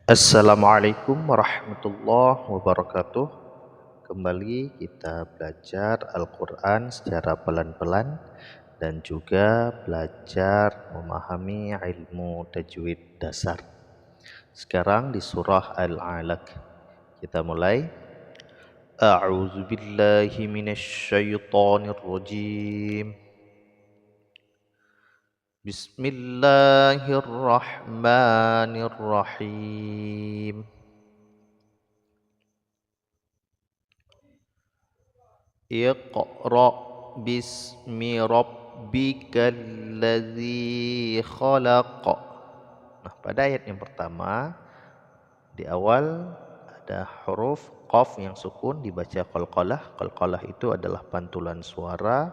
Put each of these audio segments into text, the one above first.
Assalamualaikum warahmatullahi wabarakatuh. Kembali kita belajar Al-Quran secara pelan-pelan dan juga belajar memahami ilmu tajwid dasar. Sekarang di surah Al-Alaq. Kita mulai. A'udzu billahi minasy syaithanir rajim. Bismillahirrahmanirrahim. Iqra bismi rabbikal ladzi khalaq. Nah, pada ayat yang pertama di awal ada huruf qaf yang sukun dibaca qalqalah. Qalqalah itu adalah pantulan suara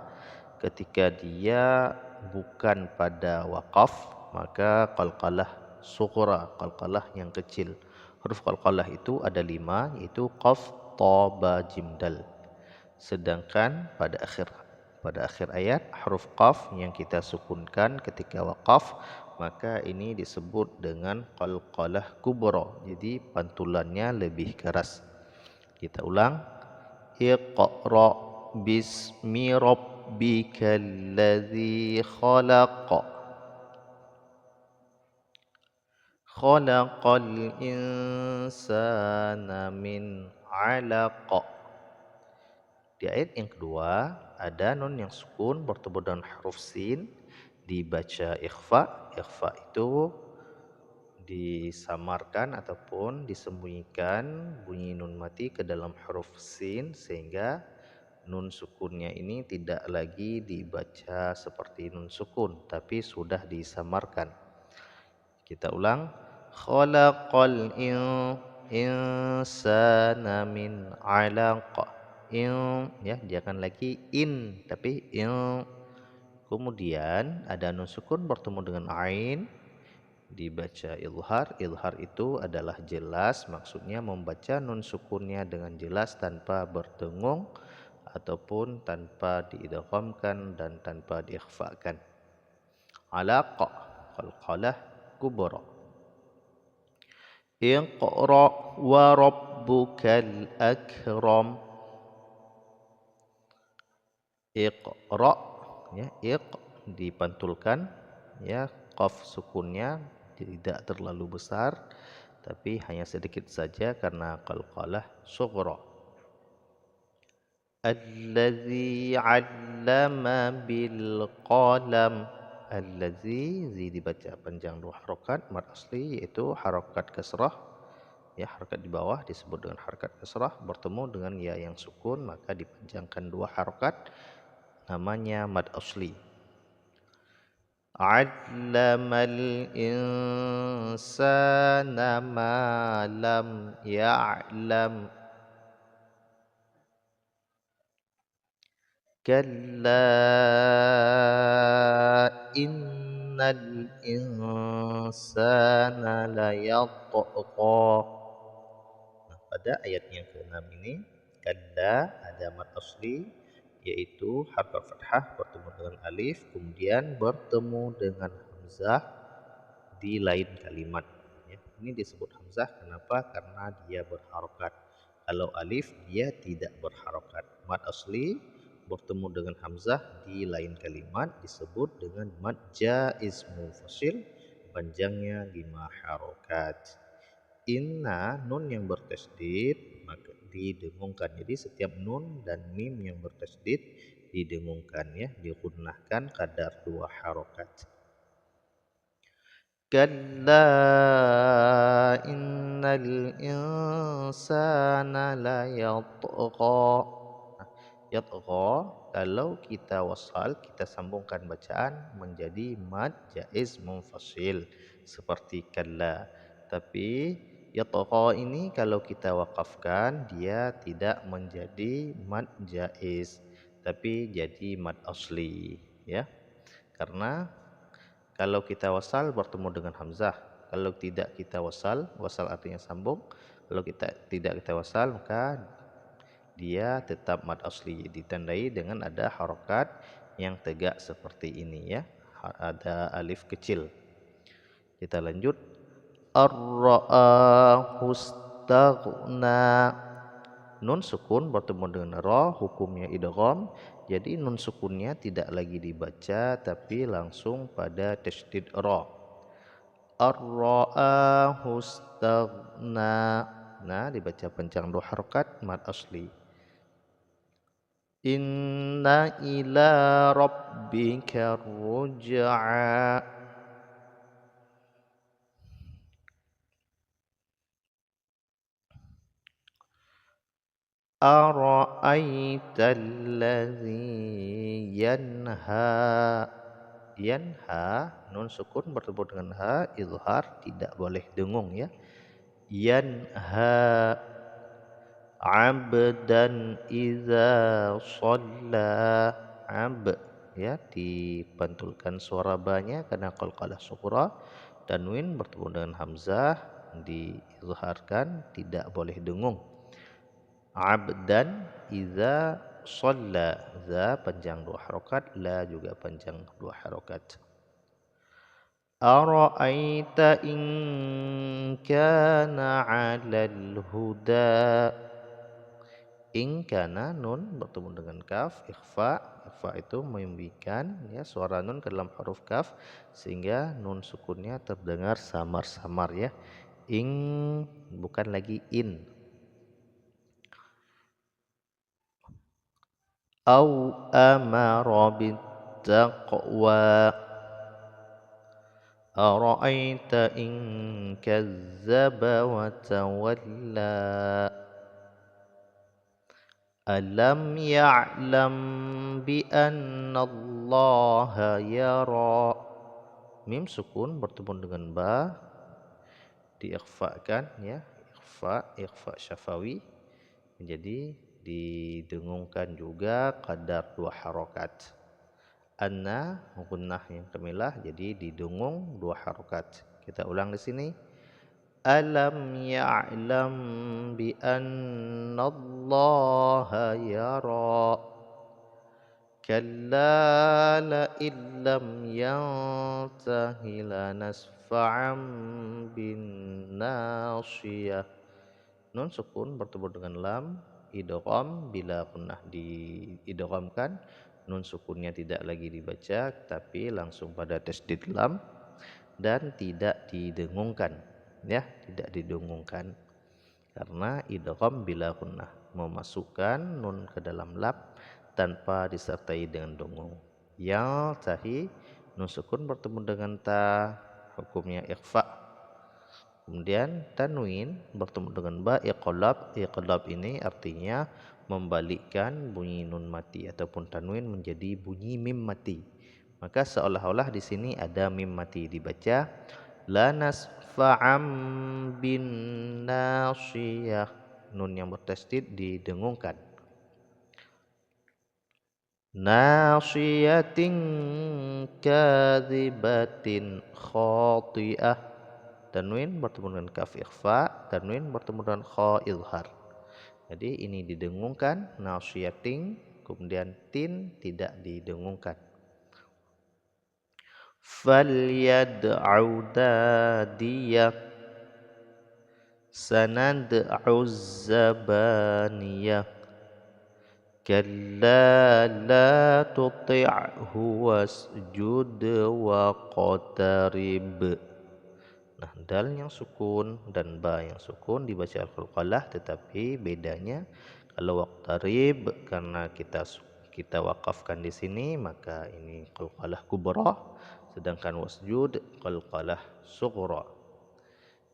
ketika dia bukan pada waqaf, maka qalqalah sughra, qalqalah yang kecil. Huruf qalqalah itu ada 5, yaitu qaf, ta, ba, jim, dal. Sedangkan pada akhir ayat huruf qaf yang kita sukunkan ketika waqaf, maka ini disebut dengan qalqalah kubra. Jadi pantulannya lebih keras. Kita ulang. Iqra bismi rabbikal ladzi khalaq. Khalaqal insana min 'alaq. Di ayat yang kedua ada nun yang sukun bertemu dengan huruf sin dibaca ikhfa. Ikhfa itu disamarkan ataupun disembunyikan bunyi nun mati ke dalam huruf sin sehingga nun sukunnya ini tidak lagi dibaca seperti nun sukun tapi sudah disamarkan. Kita ulang. Khalaqal insana min 'alaq. Ya, jangan lagi in tapi in. Kemudian ada nun sukun bertemu dengan ain dibaca ilhar. Ilhar itu adalah jelas, maksudnya membaca nun sukunnya dengan jelas tanpa berdengung ataupun tanpa diidghamkan dan tanpa diikhfakan. Alaq, qalqalah kubra. Iqra wa rabbukal akram. Iqra, ya, iq dipantulkan, ya, qaf sukunnya tidak terlalu besar tapi hanya sedikit saja karena qalqalah sughra. Allazi 'allama bil qalam. Allazi dibaca panjang 2 harakat mad asli, yaitu harakat kasrah, ya, harakat di bawah disebut dengan harakat kasrah bertemu dengan ya yang sukun maka dipanjangkan 2 harakat, namanya mad asli. 'Allamal insana ma lam ya'lam. Kalla innal insana layatgha. Nah, pada ayat yang ke-6 ini kalla ada mad asli yaitu harakat fathah bertemu dengan alif kemudian bertemu dengan hamzah di lain kalimat, ya. Ini disebut hamzah kenapa? Karena dia berharokat. Kalau alif dia tidak berharokat. Mad asli bertemu dengan hamzah di lain kalimat disebut dengan mad jaiz munfasil, panjangnya 5 harokat. Inna nun yang bertasydid maka didengungkan. Jadi setiap nun dan mim yang bertasydid didengungkan, ya, digunnahkan kadar 2 harokat. Kalla innal insana layatgha. Yatgha kalau kita wasal kita sambungkan bacaan menjadi mad jaiz munfasil seperti kalla. Tapi yatgha ini kalau kita wakafkan dia tidak menjadi mad jaiz tapi jadi mad asli, ya. Karena kalau kita wasal bertemu dengan hamzah, kalau tidak kita wasal, wasal artinya sambung. Kalau tidak kita wasal maka dia tetap mad asli ditandai dengan ada harokat yang tegak seperti ini, ya. Ada alif kecil. Kita lanjut. ar-ra'ahu istaghna. Nun sukun bertemu dengan ra, hukumnya idgham. Jadi nun sukunnya tidak lagi dibaca tapi langsung pada tasydid ra. Ar-ra'ahu istaghna. Nah, dibaca panjang 2 harakat mad asli. Inna ila rabbika ruj'a. Ara'aita allazi yanha. Yanha, nun sukun bertemu dengan ha, izhar, tidak boleh dengung ya. Yanha abdan iza shalla. Ab ya, dipantulkan suara ba-nya karena qalqalah sughra. Tanwin bertemu dengan hamzah diizharkan, tidak boleh dengung. Abdan iza shalla, za panjang 2 harakat, la juga panjang 2 harakat. Ara'aita in kana 'alal huda. In kana, nun bertemu dengan kaf, ikhfa. Ikhfa itu memberikan ya suara nun ke dalam huruf kaf sehingga nun sukunnya terdengar samar-samar ya. In bukan lagi in. Au amara bittaqwa. Ara'aita in kazzaba wa tawalla. Alam ya'lam bi anna Allah yara. Mim sukun bertemu dengan ba, diikhfakan ya, ikhfa syafawi. Jadi didengungkan juga kadar 2 harakat. Anna gunnah yang kamilah, jadi didengung 2 harakat. Kita ulang di sini. Alam ya'lam bi anna Allah yara. Kalla la illam yantahi lanasfa'an bin nasiyah. Nun sukun bertemu dengan lam, idgham bila pernah diidghamkan, nun sukunnya tidak lagi dibaca tapi langsung pada tasdid lam dan tidak didengungkan ya, tidak didengungkan karena idgham bila pernah memasukkan nun ke dalam lam tanpa disertai dengan dengung. Yang tahi, nun sukun bertemu dengan ta, hukumnya ikhfa. Kemudian tanwin bertemu dengan ba, iqlab. Iqlab ini artinya membalikkan bunyi nun mati ataupun tanwin menjadi bunyi mim mati. Maka seolah-olah di sini ada mim mati dibaca lanasfa'am bin nasiyah. Nun yang bertasydid didengungkan. Nasiyatin kadzibatin khati'ah. Tanwin bertemu dengan kaf ikhfa, tanwin bertemu dengan kha izhar. Jadi ini didengungkan, nasiyatin, kemudian tin tidak didengungkan. Falyad'u dadiyah sanad'u zabaniyah. Kalla la tuti'hu wasjud waqtarib. Nah, dal yang sukun dan ba yang sukun dibaca qalqalah, tetapi bedanya kalau waqtarib karena kita wakafkan di sini maka ini qalqalah kubra, sedangkan wasjud qalqalah sughra.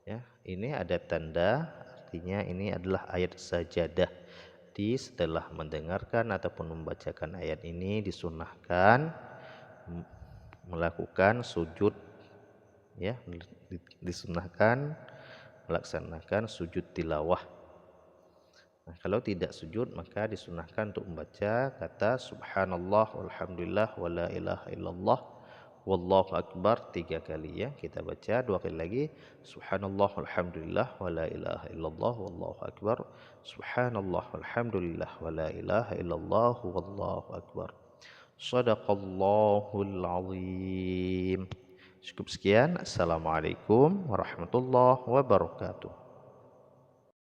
Ya, ini ada tanda artinya ini adalah ayat sajadah. Setelah mendengarkan ataupun membacakan ayat ini disunahkan melakukan sujud ya, disunahkan melaksanakan sujud tilawah. Nah, kalau tidak sujud maka disunahkan untuk membaca kata subhanallah walhamdulillah wala ilaha illallah wallahu akbar 3 kali ya. Kita baca 2 kali lagi, subhanallah walhamdulillah wala ilaha illallah wallahu akbar, subhanallah walhamdulillah wala ilaha illallah wallahu akbar. Shadaqallahul azim. Cukup sekian. Assalamualaikum warahmatullahi wabarakatuh.